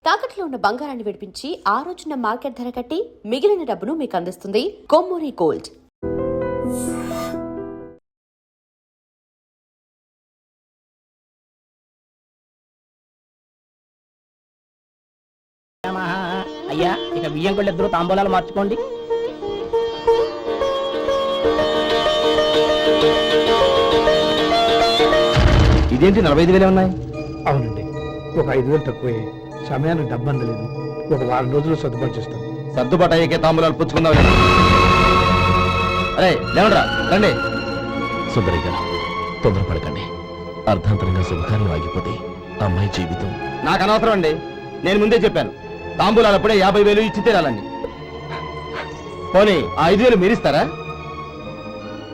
తాకట్లో ఉన్న బంగారాన్ని విడిపించి ఆ రోజున మార్కెట్ ధర కట్టి మిగిలిన డబ్బును మీకు అందిస్తుంది కొమ్మూరి గోల్డ్. అయ్యా, ఇక బియ్యం కూడా ఇద్దరు తాంబూలాలు మార్చుకోండి. ఇదేంటి 45,000 ఉన్నాయి? అవునండి, ఒక 5,000 తక్కువే. సమయానికి డబ్బు అందలేదు. ఒక వారం రోజులు సర్దుబాటు చేస్తాం. సర్దుబాటు అయ్యాకే తాంబూలాలు పుచ్చుకుందాం. అరే లేవండ్రా, రండి. సుందరి గారు, తొందరపడకండి. అర్ధాంతరంగా శుభకార్యం ఆగిపోతే అమ్మాయి జీవితం. నాకు అనవసరం అండి. నేను ముందే చెప్పాను, తాంబూలాలు అప్పుడే 50,000 ఇచ్చి తీరాలండి. పోనీ ఆ 5,000 మీరిస్తారా?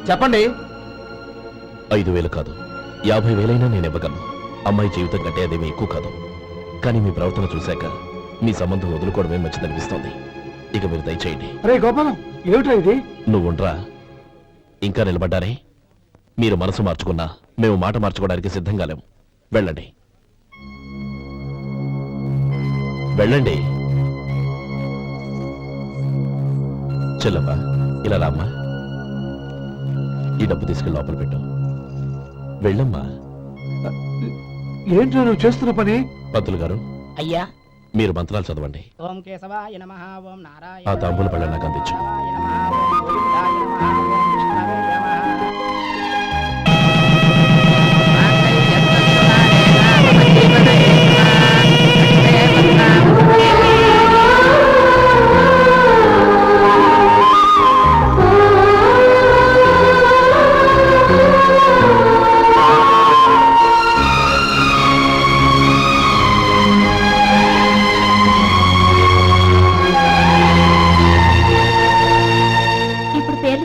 చెప్పండి. 5,000 కాదు, 50,000 నేను ఇవ్వగలను. అమ్మాయి జీవితం కంటే అదేమీ ఎక్కువ కాదు. కానీ మీ ప్రవర్తన చూశాక మీ సంబంధం వదులుకోవడమే మంచిదనిపిస్తోంది. ఇక మీరు దయచేయండి. అరే గోపాలం, ఏమిటా ఇది? నువ్వుండ్రా. ఇంకా నిలబడ్డారే? మీరు మనసు మార్చుకున్నా మేము మాట మార్చుకోవడానికి సిద్ధంగా లేము. వెళ్ళండి, వెళ్ళండి. చెల్లమ్మా, ఇలా రామ్మా. ఈ డబ్బు తీసుకెళ్ళి లోపల పెట్టు. వెళ్ళమ్మా. ఏంటో నువ్వు చేస్తున్న పని? పంతులు గారు, అయ్యా, మీరు మంత్రాలు చదవండి. ఓం కేశవాయ నమః, ఓం నారాయణ ఆ తాంబూల పళ్ళ నాకు అందించు.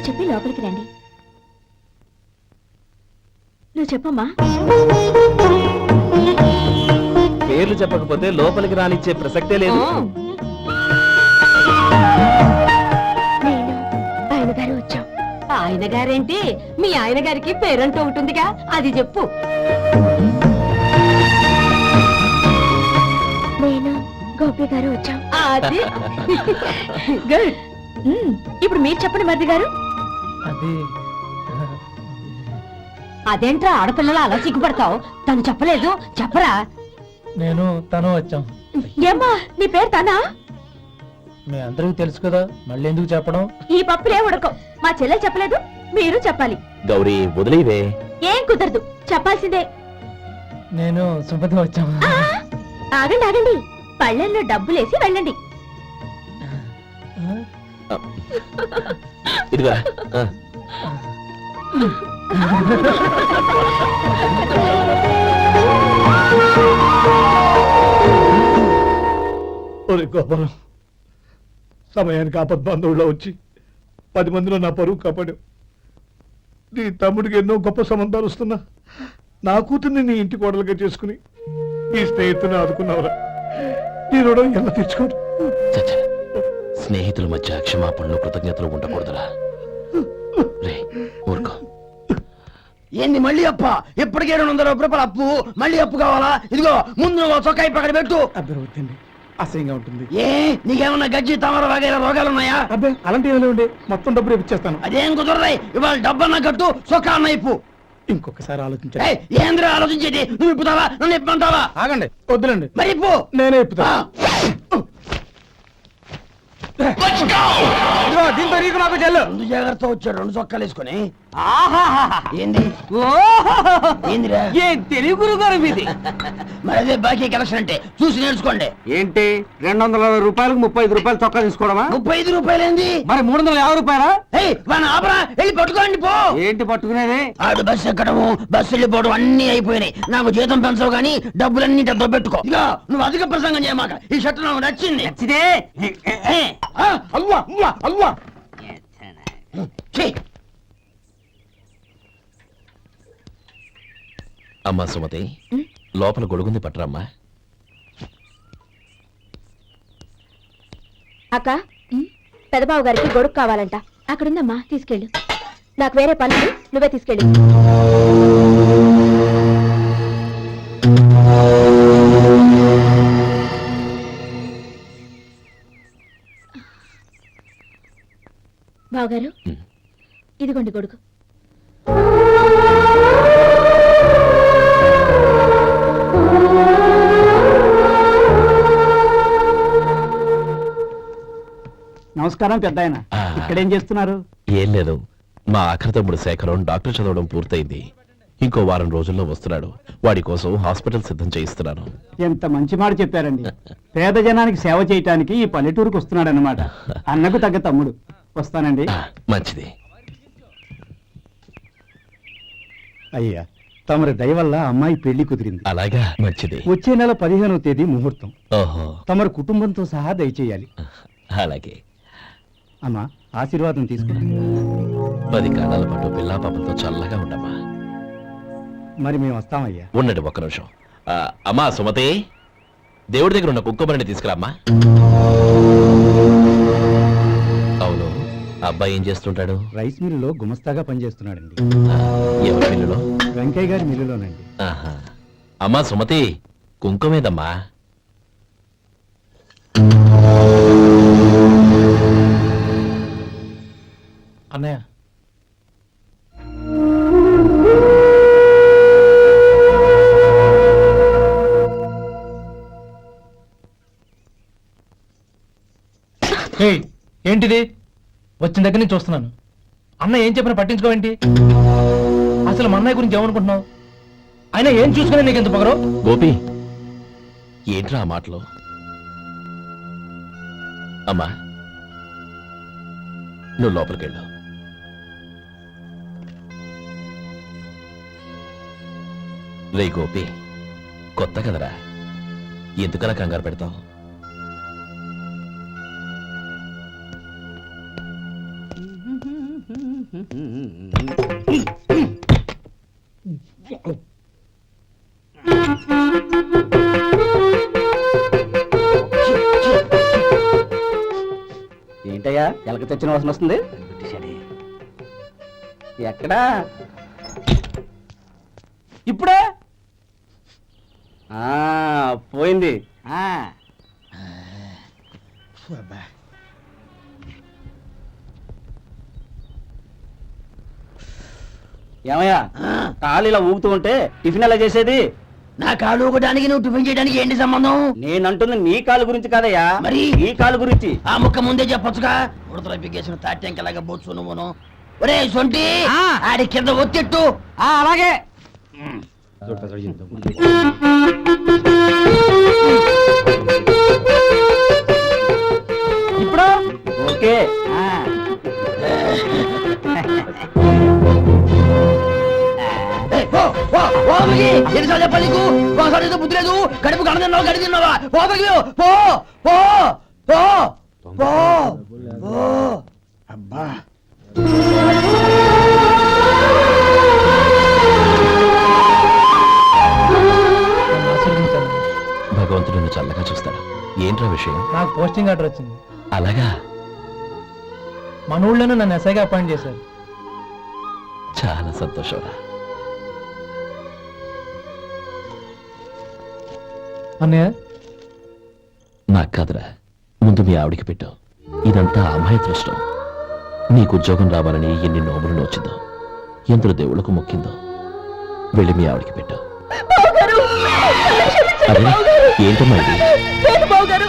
చెప్పి లోపలికి రండి. నువ్వు చెప్పమ్మా. పేర్లు చెప్పకపోతే లోపలికి రానిచ్చే ప్రసక్తే లేదు. నేను ఆయన గారు వచ్చాం. ఆయన గారేంటి? మీ ఆయన గారికి పేరంటూ ఉంటుందిగా, అది చెప్పు. నేను గోపి గారు వచ్చాం. అది గుడ్. ఇప్పుడు మీరు చెప్పండి మరిది గారు. అదేంట్రా ఆడపిల్లలు అలా సిగ్గుపడతావు? తను చెప్పలేదు, చెప్పరా. నేను తను వచ్చాం. ఏమ్మా, నీ పేరు తనా? మీ అందరికీ తెలుసు కదా, మళ్ళీ ఎందుకు చెప్పడం? ఈ పప్పులే ఉడకం. మా చెల్లెలు చెప్పలేదు, మీరు చెప్పాలి. గౌరీ, వదిలేవే. ఏం కుదరదు, చెప్పాల్సిందే. నేను సుమతి వచ్చాం. ఆగండి ఆగండి, పళ్ళెల్లో డబ్బులేసి వెళ్ళండి. ఇదిగా ఒరే గోపాలం, సమయానికి ఆపద్బంధువుల్లో వచ్చి 10 మందిలో నా పరువు కాపాడు. నీ తమ్ముడికి ఎన్నో గొప్ప సంబంధాలు వస్తున్నా నా కూతుర్ని నీ ఇంటి కోడలుగా చేసుకుని నీ స్నేహితుని ఆదుకున్నావురా. నీ రుణం ఎలా తెచ్చుకోడు? స్నేహితుల మధ్య క్షమాపణలు కృతజ్ఞతలు ఉండకూడదురా. రే ఊరుకో. ఏంది మళ్ళీ అప్ప? ఇప్పటికే 200 రూపాయలు అప్పు, మళ్ళీ అప్పు కావాలా? ఇదిగో ముందు చొక్కాయి పక్కన పెట్టు. అర్థమవుతుంది, అసహ్యంగా ఉంటుంది. ఏ నీకేమన్నా గజ్జి తమర వగైరా రోగాలున్నాయా? అబ్బే అలాంటి ఏమైనా ఉండే, మొత్తం డబ్బు రేపు ఇచ్చేస్తాను. అదేం కుదరదాయి. ఇవాళ డబ్బన్నా కట్టు, చొక్కా అన్న ఇప్పు. ఇంకొకసారి ఆలోచించండి. ఏంద్ర ఆలోచించేది? నువ్వు ఇప్పుతావా, నన్ను ఇప్పమంటావా? ఆగండి, వద్దులండి. మరి ఇప్పు. నేనే ఇప్పుతా. దీంతో నీకు నాకు చెల్లు. ముందు జాగ్రత్త వచ్చాడు, 2 చొక్కాలు వేసుకుని. ఏంది ఏందిరా? తెలుగు గురుగారు మీది. మరి అదే బాకీ కలెక్షన్ అంటే చూసి నేర్చుకోండి. ఏంటి 220 రూపాయలకు 35 రూపాయలు చొక్కా తీసుకోవడమా? 35 రూపాయలు ఏంది? మరి 350 రూపాయలా? వాడిని ఆపరా, వెళ్ళి పట్టుకోండి పో. ఏంటి పట్టుకునేది? ఆడు బస్సు ఎక్కడము, బస్సు వెళ్ళిపోవడం అన్ని అయిపోయినాయి. నాకు జీతం పెంచవు గానీ డబ్బులన్నీ డబ్బు పెట్టుకో. ఇక నువ్వు అధిక ప్రసంగం చేయమాక. ఈ షర్ట్ నాకు నచ్చింది. నచ్చితే అల్వా అల్వా అల్వా. అమ్మా సుమతి, లోపల గొడుగుంది పట్టరమ్మా. అక్క, పెదబాబు గారికి గొడుగు కావాలంట. అక్కడుందమ్మా, తీసుకెళ్ళు. నాకు వేరే పనులు, నువ్వే తీసుకెళ్ళి. బావగారు ఉమ్. ఇదిగోండి గొడుగు. నమస్కారం పెద్ద ఆయన. ఆ. ఇక్కడేం చేస్తున్నారు? ఏం లేదు, మా ఆఖరి తమ్ముడు శేఖరం డాక్టర్ చదవడం పూర్తయింది. ఇంకో వారం రోజుల్లో వస్తున్నాడు. వాడి కోసం హాస్పిటల్ సిద్ధం చేయిస్తున్నాను. ఎంత మంచి మాట చెప్పారండి. పేద జనానికి సేవ చేయటానికి ఈ పల్లెటూరుకు వస్తున్నాడు అనమాట. అన్నకు తగ్గ తమ్ముడు. వస్తానండి. ఆ, మంచిది. అయ్యా, తమరి దయ వల్ల అమ్మాయి పెళ్లి కుదిరింది. అలాగా, మంచిది. వచ్చే నెల 15వ తేదీ ముహూర్తం. ఓహో, తమరి కుటుంబంతో సహా దయచేయాలి. అలాగే. అమ్మా, ఆశీర్వాదం తీసుకున్నా. 10 కాలాల పాటు పిల్లా పాపంతో చల్లగా ఉండమ్మా. మరి మేము వస్తామయ్యా. ఉండండి ఒక్క నిమిషం. అమ్మా సుమతి, దేవుడి దగ్గర ఉన్న కుక్కమరిని తీసుకురామ్మా. అవును, అబ్బాయి ఏం చేస్తుంటాడు? రైస్ మిల్లులో గుమస్తాగా పనిచేస్తున్నాడండి. ఎవరి పిల్లలో? వెంకయ్య గారి మిల్లులోనండి. ఆహా. అమ్మా సుమతి, కుంకుమేదమ్మా? అన్నయ్య, ఏంటిది? వచ్చిన దగ్గర నుంచి చూస్తున్నాను. అన్న ఏం చెప్పినా పట్టించుకోవేంటి? అసలు మా అన్నయ్య గురించి ఏమనుకుంటున్నావు? అయినా ఏం చూసుకునే నీకు ఎంత పొగరు? గోపి, ఏంట్రా ఆ మాటలు? అమ్మా, నువ్వు లోపలికెళ్ళు. రే గోపి, కొత్త కదరా, ఎందుకలా కంగారు పెడతావు? ఏంటయ్యా ఎలక తెచ్చిన వాసన వస్తుంది? ఎక్కడా? ఇప్పుడే పోయింది. ఏమయ్యా, కాలు ఇలా ఊగుతూ ఉంటే టిఫిన్ ఎలా చేసేది? నా కాలు ఊగడానికి నువ్వు టిఫిన్ చేయడానికి ఏంటి సంబంధం? నేనంటుంది నీ కాలు గురించి కాదయ్యా, మరి ఈ కాలు గురించి. ఆ ముక్క ముందే చెప్పొచ్చుగా. ఉడతలో పిగేసిన తాట్యంకలాగా బొచ్చు నువ్వును. ఒరే సొంటి, ఆడి కింద ఒత్తిట్టు. అలాగే. ఇప్పుడు ఓకే. ఎన్నిసార్లు చెప్పాలి నీకు? ఒకసారి ఏదో బుద్ధి లేదు. కడుపు గడ తిన్నావు, గడి తిన్నావా? పో పో పో పో పో పో. అబ్బా, భగవంతుడు నిన్ను చల్లగా చూస్తాడు. ఏంట్రా విషయం? నాకు పోస్టింగ్ ఆర్డర్ వచ్చింది. అలాగా? మన ఊళ్ళోనే నన్ను ఎస్ఐగా అపాయింట్ చేశారు. చాలా సంతోషంరా. అన్నయ్య, నాకు కాదురా, ముందు మీ ఆవిడికి పెట్టు. ఇదంతా అమ్మాయి దృష్టం. నీకు ఉద్యోగం రావాలని ఎన్ని నోములు నోచిందో, ఎందరు దేవుళ్ళకు మొక్కిందో. వెళ్ళి మీ ఆవిడికి పెట్టు. అరే, ఏంటమ్మా ఇది? బావగారు,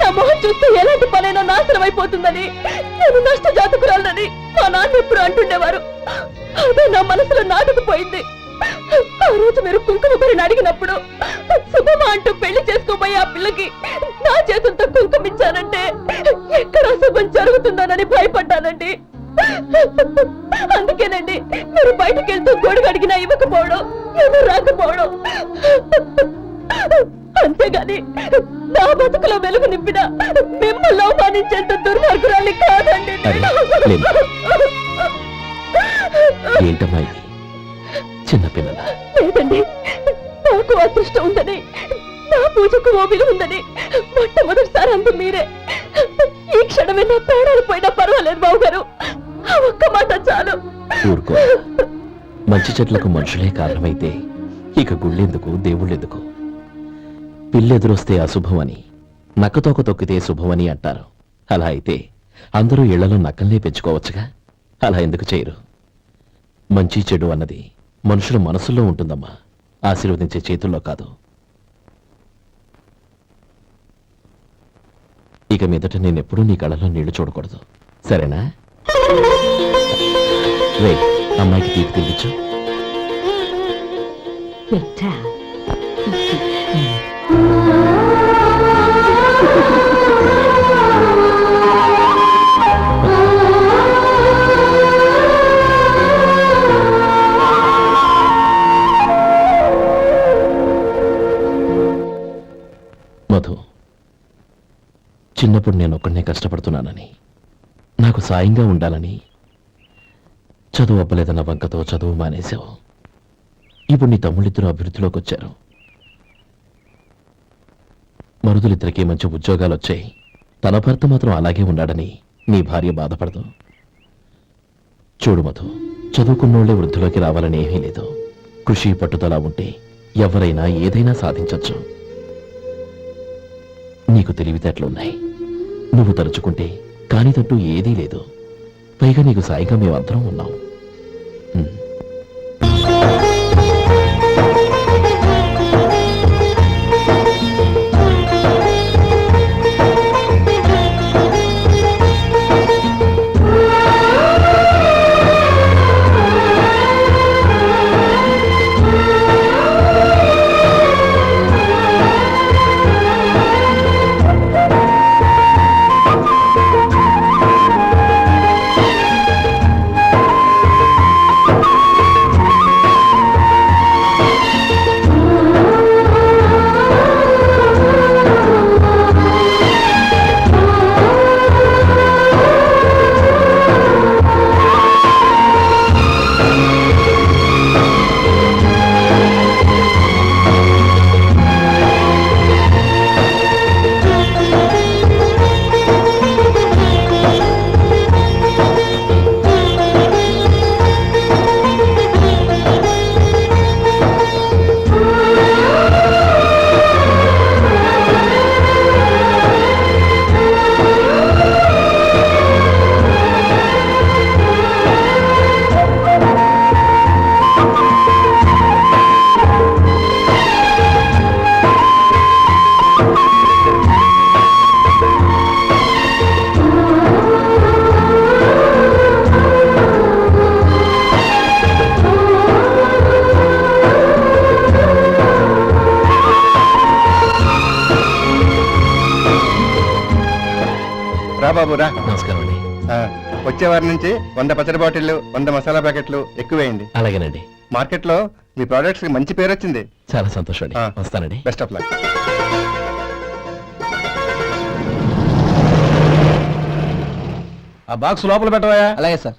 నా మొహం చూస్తే ఎలాంటి పనైనా నాశనం అయిపోతుందని, నేను నష్ట జాతకురాలని మా నాన్న ఎప్పుడు అంటుండేవారు. అదే నా మనసులో నాటుకుపోయింది. ఆ రోజు మీరు కుంకుమ భరిని అడిగినప్పుడు శుభమా అంటూ పెళ్లి చేసుకోబోయే ఆ పిల్లకి నా చేతులతో కుంకుమ ఇచ్చానంటే ఎక్కడ శుభం జరుగుతుందోనని భయపడ్డానండి. అందుకేనండి మీరు బయటకు వెళ్తూ గొడుగు అడిగినా ఇవ్వకపోవడం, ఎవరు రాకపోవడం. అంతేగాని నా బతుకులో వెలుగు నింపిన మిమ్మల్ని అవమానించేంత దుర్మార్గురాలి కాదండి. ఏంటమ్మా ఇది? చిన్నపిల్లల లేదండి, నాకు అదృష్టం ఉందని, నా పూజకు ఓ విలువ ఉందని మొట్టమొదటిసారి అందు మీరే. ఈ క్షణమే నా ప్రాణాలు పోయినా పర్వాలేదు బావగారు, ఆ ఒక్క మాట చాలు. ఊరుకో. మంచి చెట్లకు మనుషులే కారణమైతే ఇక గుళ్ళెందుకు, దేవుళ్ళెందుకు? పిల్లెదురొస్తే అశుభమని, నక్కతోక తొక్కితే శుభమని అంటారు. అలా అయితే అందరూ ఇళ్లలో నక్కల్నే పెంచుకోవచ్చుగా, అలా ఎందుకు చేయరు? మంచి చెడు అన్నది మనుషుల మనసుల్లో ఉంటుందమ్మా, ఆశీర్వదించే చేతుల్లో కాదు. ఇక మీదట నేనెప్పుడూ నీ కళ్ళలో నీళ్లు చూడకూడదు, సరేనా? రే, అమ్మాయికి తీపి తినిపించు. పెట్టా. మధు, చిన్నప్పుడు నేను ఒక్కడనే కష్టపడుతున్నానని, నాకు సాయంగా ఉండాలని చదువు అవ్వలేదన్న వంకతో చదువు మానేశావు. ఇప్పుడు నీ తమ్ముళ్ళిద్దరూ అభివృద్ధిలోకి వచ్చారు, మరుదులిద్దరికీ మంచి ఉద్యోగాలు వచ్చాయి. తన భర్త మాత్రం అలాగే ఉన్నాడని నీ భార్య బాధపడదు. చూడు మధు, చదువుకున్నోళ్లే వృద్ధిలోకి రావాలని ఏమీ లేదు. కృషి పట్టుదల ఉంటే ఎవరైనా ఏదైనా సాధించొచ్చు. నీకు తెలివితేటలున్నాయి, నువ్వు తలుచుకుంటే కానిదంటూ ఏదీ లేదు. పైగా నీకు సాయిగా మేమందరం ఉన్నాం. బాబు రా. నమస్కారం అండి. వచ్చే వారి నుంచి 100 పచ్చడి బాటిళ్లు 100 మసాలా ప్యాకెట్లు ఎక్కువేయండి. అలాగేనండి. మార్కెట్ లో మీ ప్రొడక్ట్స్ కి మంచి పేరు వచ్చింది. చాలా సంతోషం అండి. వస్తానండి. Best of luck. ఆ బాక్స్ లోపల పెట్టవా? అలాగే సార్.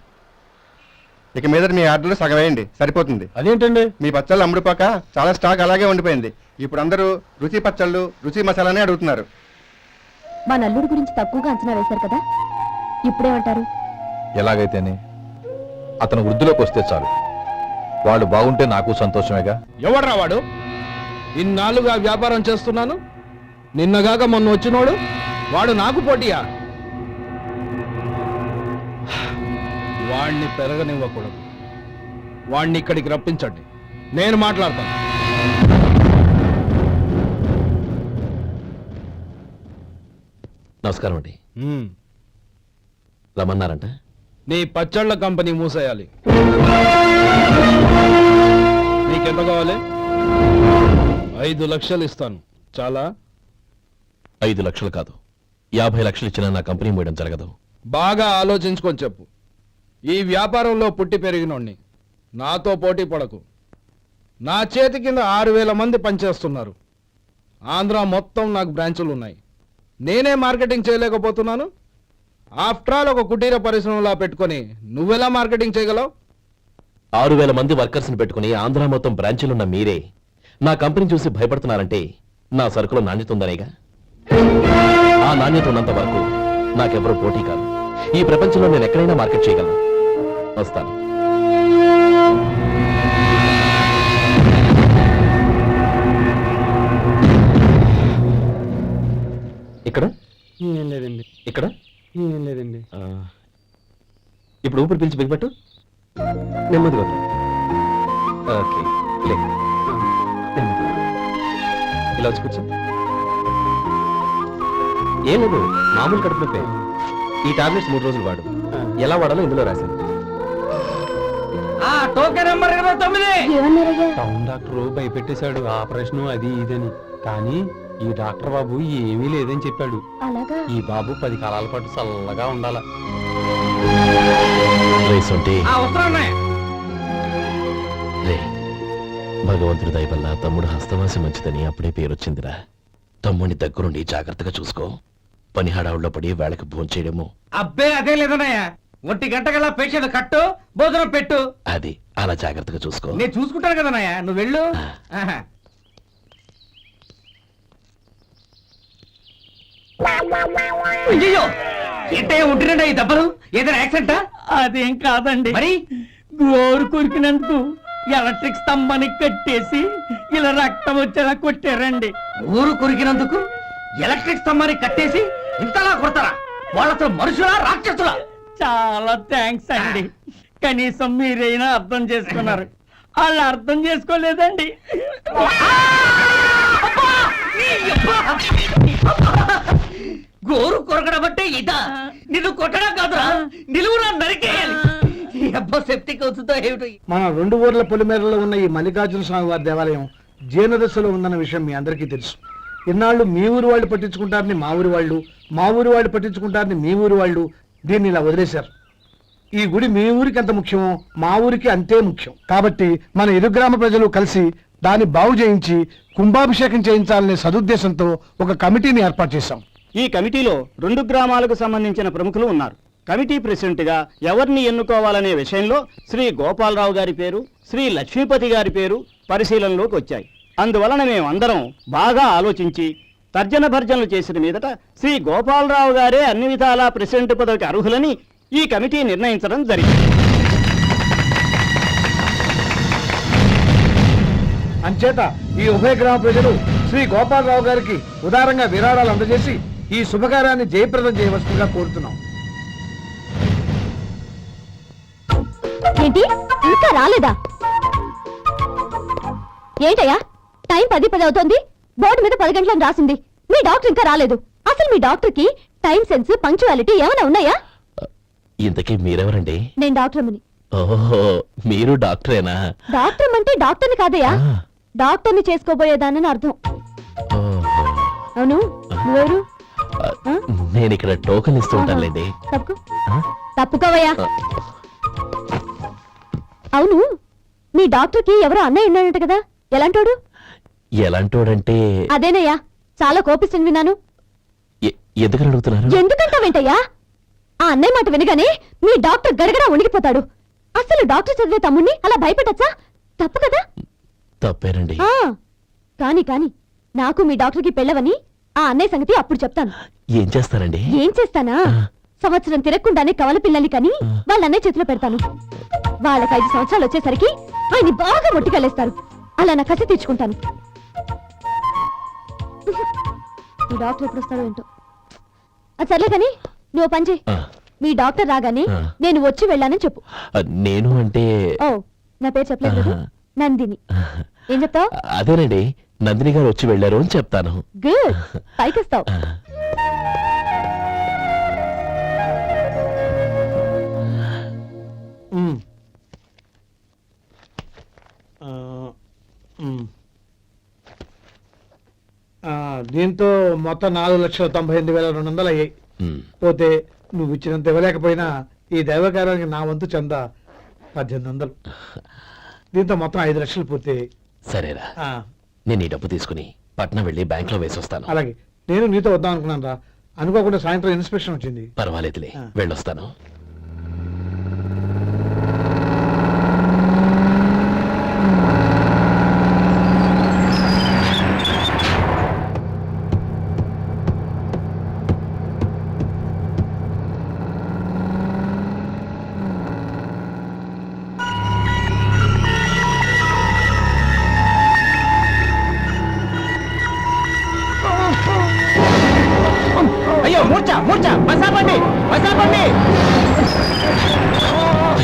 ఇక మీద మీ ఆర్డర్లు సగం వేయండి, సరిపోతుంది. అదేంటండి? మీ పచ్చళ్ళు అమ్ముడుపోక చాలా స్టాక్ అలాగే ఉండిపోయింది. ఇప్పుడు అందరూ రుచి పచ్చళ్ళు రుచి మసాలానే అడుగుతున్నారు. మా నల్లుడి గురించి తక్కువగా అంచనా వేశారు కదా, ఇప్పుడేమంటారు? ఎలాగైతేనే అతను వృద్ధిలోకి వస్తే చాలు. వాడు బాగుంటే నాకు సంతోషమేగా. ఎవడ్రా వాడు? ఇన్నాళ్ళుగా వ్యాపారం చేస్తున్నాను, నిన్నగాక మొన్న వచ్చినోడు వాడు నాకు పోటీయా? వాణ్ణి పెరగనివ్వకూడదు. వాణ్ణి ఇక్కడికి రప్పించండి, నేను మాట్లాడతాను. నమస్కారం అండి. రమ్మన్నారంట? నీ పచ్చళ్ళ కంపెనీ మూసేయాలి. నీకెంత కావాలి? 5 లక్షలు ఇస్తాను. చాలా? 5 లక్షలు కాదు, 50 లక్షలు ఇచ్చినా నా కంపెనీ మూయడం జరగదు. బాగా ఆలోచించుకొని చెప్పు. ఈ వ్యాపారంలో పుట్టి పెరిగినోణ్ణి, నాతో పోటీ పడకు. నా చేతి కింద 6,000 మంది పనిచేస్తున్నారు. ఆంధ్ర మొత్తం నాకు బ్రాంచులు ఉన్నాయి. నేనే మార్కెటింగ్ చేయలేకపోతున్నాను. ఆఫ్టర్ ఆల్ ఒక కుటీర పరిశ్రమలా పెట్టుకొని నువ్వెలా మార్కెటింగ్ చేయగలవు? 6,000 మంది వర్కర్స్ని పెట్టుకుని ఆంధ్ర మొత్తం బ్రాంచీలున్న మీరే నా కంపెనీ చూసి భయపడుతున్నారంటే నా సరుకులో నాణ్యత ఉందనేగా. ఆ నాణ్యత ఉన్నంత వరకు నాకెవరూ పోటీ కాదు. ఈ ప్రపంచంలో నేను ఎక్కడైనా మార్కెట్ చేయగలను. వస్తాను. ఇక్కడ ఏం లేదండి. ఇక్కడ ఏం లేదండి. ఇప్పుడు ఊపిరి పీల్చి బిగపట్టు, నెమ్మదిగా వదిలు. ఓకే, లే. నెమ్మదిగా. ఇలా వచ్చి కూర్చో. ఏం లేదు, మామూలు కడుపు నొప్పే. ఈ టాబ్లెట్స్ 3 రోజులు వాడు. ఎలా వాడాలో ఇందులో రాశాను. Token number 29. ఏమన్నారయ్యా? టౌన్ డాక్టర్ భయపెట్టేశాడు, ఆపరేషన్ అది ఇదని. కానీ ఈ డాక్టర్ బాబు ఏమీ లేదని చెప్పాడు. అలాగా? ఈ బాబు 10 కాలాల పాటు చల్లగా ఉండాల. రే, భగవంతుడి దయ వల్ల తమ్ముడు హస్తవాసి మంచిదని అప్పుడే పేరొచ్చిందిరా. తమ్ముడిని దగ్గరుండి జాగ్రత్తగా చూసుకో. పని హడావుల్లో పడి వేళకి భోంచేయడము. అబ్బే అదే లేదన్నయ్యా, 1 గంట గల పేషెంట్ కట్టు, భోజనం పెట్టు. అది అలా జాగ్రత్తగా చూసుకో. నేను చూసుకుంటాను కదన్నయ్యా, నువ్వు వెళ్ళు. ఆహా. అయ్యో, ఏంటయ్యా ఉంటున్నాడా ఈ దెబ్బలు? ఏదైనా యాక్సిడెంటా? అదేం కాదండి, మరి గోరు కొరికినందుకు ఎలక్ట్రిక్ స్తంభానికి కట్టేసి ఇలా రక్తం వచ్చేలా కొట్టారండి. ఊరు కొరికినందుకు ఎలక్ట్రిక్ స్తంభాన్ని కట్టేసి ఇంతలా కొడతారా? వాళ్ళతో మనుషులా రాక్షసులా? చాలా థ్యాంక్స్ అండి, కనీసం మీరైనా అర్థం చేసుకున్నారు. వాళ్ళు అర్థం చేసుకోలేదండి. గోరు కొరకడం అంటే ఇదా? నిన్ను కొట్టడం కాదురా, నిలువురా నరికేయాలి. అబ్బా సెప్టిక్ అవుతుందో ఏమిటో. మన 2 ఊర్ల పొలిమేరలో ఉన్న ఈ మల్లికార్జున స్వామి వారి దేవాలయం జీర్ణదశలో ఉందన్న విషయం మీ అందరికీ తెలుసు. ఇన్నాళ్ళు మీ ఊరు వాళ్ళు పట్టించుకుంటారని మా ఊరి వాళ్ళు, మా ఊరి వాళ్ళు పట్టించుకుంటారని మీ ఊరి వాళ్ళు దీన్ని ఇలా వదిలేశారు. ఈ గుడి మీ ఊరికి ఎంత ముఖ్యమో మా ఊరికి అంతే ముఖ్యం. కాబట్టి మన ఇరు గ్రామ ప్రజలు కలిసి దాన్ని బాగు చేయించి కుంభాభిషేకం చేయించాలనే సదుద్దేశంతో ఒక కమిటీని ఏర్పాటు చేశాం. ఈ కమిటీలో 2 గ్రామాలకు సంబంధించిన ప్రముఖులు ఉన్నారు. కమిటీ ప్రెసిడెంట్ గా ఎవరిని ఎన్నుకోవాలనే విషయంలో శ్రీ గోపాలరావు గారి పేరు, శ్రీ లక్ష్మీపతి గారి పేరు పరిశీలనలోకి వచ్చాయి. అందువలన మేమందరం బాగా ఆలోచించి తర్జన భర్జనలు చేసిన మీదట శ్రీ గోపాలరావు గారే అన్ని విధాలా ప్రెసిడెంట్ పదవికి అర్హులని ఈ కమిటీ నిర్ణయించడం జరిగింది. అంచేత ఈ ఉభయ గ్రామ ప్రజలు శ్రీ గోపాలరావు గారికి ఉదారంగా విరాళాలు అందజేసి ఈ శుభకార్యాన్ని జయప్రదం చేయవలసిందిగా కోరుతున్నాం. ఏంటి ఇంకా రాలేదా? ఏంటయ్యా, టైం 10 అవుతోంది. బోర్డు మీద 10 గంటలని రాసింది. మీ డాక్టర్ ఇంకా రాలేదు. అసలు మీ డాక్టర్ కి టైం సెన్స్, పంక్చువాలిటీ ఏమైనా ఉన్నాయా? ఇంతకీ మీరెవరండి? నేను డాక్టర్ అమ్మని. ఓహో, మీరు డాక్టరేనా? డాక్టర్ అంటే డాక్టర్ని కాదయ్యా, డాక్టర్ని చేసుకోబోయేదానని అర్థం. ఓహో. అవును, నువ్వెవరు? నేను ఇక్కడ టోకెన్ ఇస్తూ ఉంటానులేండి. తప్పుకోవయ్యా. అవును, మీ డాక్టర్ కి ఎవరో అన్నయ్య ఉన్నాడంట కదా, ఎలాంటోడు? ఎలాంటోడంటే అదేనయ్యా, చాలా కోపిస్తుంది విన్నాను. ఎందుకని అడుగుతున్నారు? ఎందుకంటావేంటయ్యా? ఆ అన్నయ్య మాట వినగానే మీ డాక్టర్ గడగడా ఉణిగిపోతాడు. అసలు డాక్టర్ చదివే తమ్ముణ్ణి అలా భయపెట్టచ్చా? తప్పు కదా? తప్పేనండి. కాని కాని నాకు మీ డాక్టర్ కి పెళ్ళవని ఆ అన్నయ్య సంగతి అప్పుడు చెప్తాను. ఏం చేస్తారండి? ఏం చేస్తానా? సంవత్సరం తిరగకుండానే కవల పిల్లల్ని కని వాళ్ళ అన్నయ్య చేతిలో పెడతాను. వాళ్ళకి 5 సంవత్సరాలు వచ్చేసరికి ఆయన్ని బాగా మొట్టికెళ్ళేస్తారు. అలా నా కసి తీర్చుకుంటాను. ఈ డాక్టర్ ఎప్పుడు వస్తాడో ఏంటో. అది సర్లే కానీ నువ్వు పని చేయి. మీ డాక్టర్ రాగానే నేను వచ్చి వెళ్ళానని చెప్పు. నేను అంటే ఓ, నా పేరు చెప్పలేదు కదా, నందిని. ఏం చెప్తావు? అదేనండి, నందిని గారు వచ్చి వెళ్ళారు అని చెప్తాను. గుడ్, పైకొస్తావు. దీంతో మొత్తం 4,98,200 అయ్యాయి. పోతే నువ్వు ఇచ్చినంత ఇవ్వలేకపోయినా ఈ దైవకార్యానికి నా వంతు చందా 1800. దీంతో మొత్తం 5 లక్షలు పూర్తయ్యాయి. సరేరా, నేను ఈ డబ్బు తీసుకుని పట్నం వెళ్ళి బ్యాంక్ లో వేసి వస్తాను. అలాగే, నేను నీతో వద్దాం అనుకున్నాను రా, అనుకోకుండా సాయంత్రం ఇన్స్పెక్షన్ వచ్చింది. పర్వాలేదులే, వెళ్ళొస్తాను. అయ్యో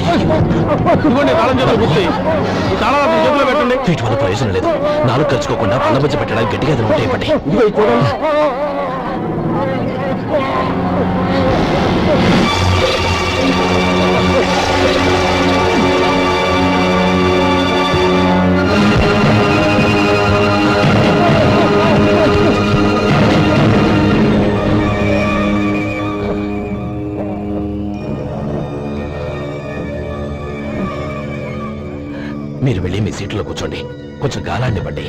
ఇదిగోండి తాళం చేతులు గుర్తి ఈ తాళాలు మీ జేబులో పెట్టండి. వీటి వల్ల ప్రయోజనం లేదు. నాలుగు కలుసుకోకుండా పళ్ళ మధ్య పెట్టడానికి గట్టిగా ఏదైనా ఉంటే ఇవ్వండి. ఇదిగో ఇది చూడండి. మీరు వెళ్ళి మీ సీట్లో కూర్చోండి. కొంచెం గాలాన్ని ఇవ్వండి.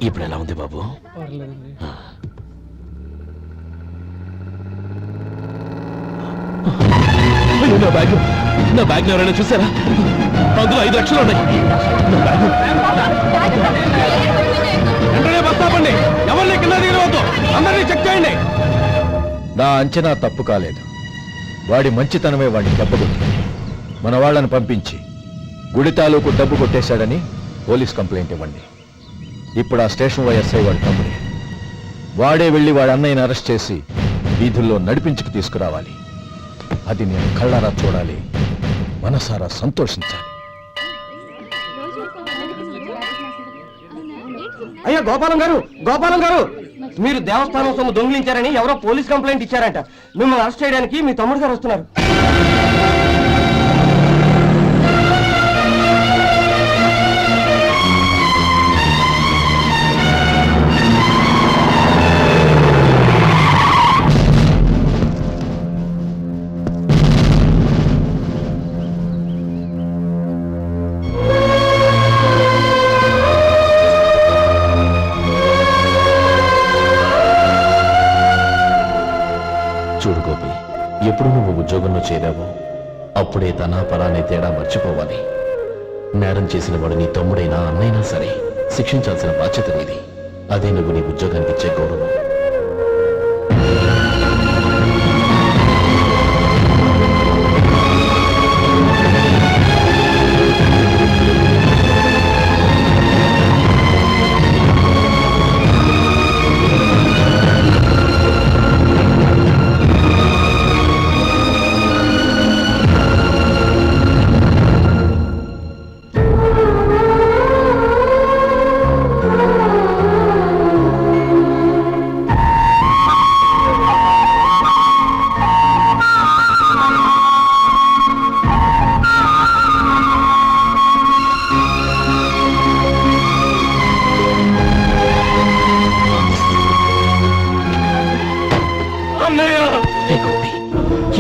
ఇప్పుడు ఎలా ఉంది బాబు? అయ్యో, నా బ్యాగ్ ఎవరైనా చూసారా? అందులో 5 లక్షలు ఉన్నాయి. నా బ్యాగ్ వెంటనే బస్ ఆపండి. ఎవరిని కింద దిగవద్దు. అందరినీ చెక్ చేయండి. నా అంచనా తప్పు కాలేదు. వాడి మంచితనమే వాడిని దెబ్బకొట్టింది. మన వాళ్ళని పంపించి గుడి తాలూకు డబ్బు కొట్టేశాడని పోలీస్ కంప్లైంట్ ఇవ్వండి. ఇప్పుడు ఆ స్టేషన్ ఎస్ఐ వాడి తమ్ముడే. వాడే వెళ్ళి వాడి అన్నయ్యని అరెస్ట్ చేసి వీధుల్లో నడిపించుకు తీసుకురావాలి. అది నేను కళ్ళారా చూడాలి, మనసారా సంతోషించాలి. అయ్యా గోపాలం గారు, మీరు దేవస్థానం సొమ్ము దొంగిలించారని ఎవరో పోలీస్ కంప్లైంట్ ఇచ్చారంట. మిమ్మల్ని అరెస్ట్ చేయడానికి మీ తమ్ముడు గారు వస్తున్నారు. చూడు గోపి, ఎప్పుడు నువ్వు ఉద్యోగంలో చేరావో అప్పుడే తన పరానే తేడా మర్చిపోవాలి. నేరం చేసిన వాడు నీ తమ్ముడైనా అన్నైనా సరే శిక్షించాల్సిన బాధ్యత నీది. అదే నువ్వు నీ ఉద్యోగానికి ఇచ్చే గౌరవం.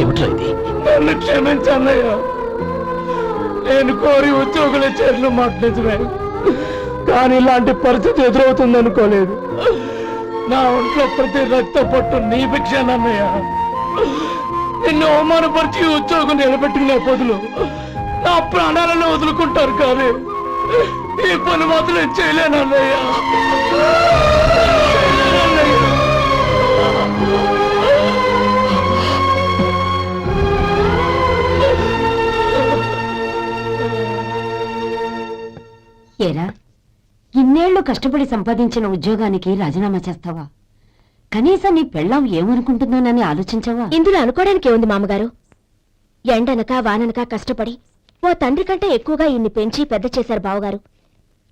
ఏమిట్రా ఇది? నన్ను క్షమించన్నయ్య. నేను కోరి ఉద్యోగుల చేతులు మాట్లాడుతున్నా, కానీ ఇలాంటి పరిస్థితి ఎదురవుతుంది అనుకోలేదు. నా ఒంట్లో ప్రతి రక్త పట్టు నీ భిక్షానన్నయ్య. నిన్ను అవమానపరిచి ఉద్యోగం నిలబెట్టుకునే బదులు నా ప్రాణాలను వదులుకుంటారు, కానీ ఈ పని మాత్రం చేయలేనన్నయ్య. ఏరా, ఇన్నేళ్లు కష్టపడి సంపాదించిన ఉద్యోగానికి రాజీనామా చేస్తావా? కనీసం నీ పెళ్ళాం ఏమనుకుంటుందోనని ఆలోచించావా? ఇందులో అనుకోవడానికి ఏముంది మామగారు? ఎండనక వాననక కష్టపడి ఓ తండ్రి కంటే ఎక్కువగా ఈయన్ని పెంచి పెద్ద చేశారు బావగారు.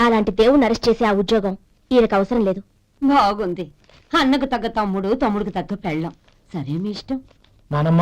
అలాంటి దేవుణ్ణి అరెస్ట్ చేసే ఆ ఉద్యోగం ఈయనకు అవసరం లేదు. బాగుంది. అన్నకు తగ్గ తమ్ముడు, తమ్ముడికి తగ్గ పెళ్ళాం. సరే మీ ఇష్టం. నానమ్మ,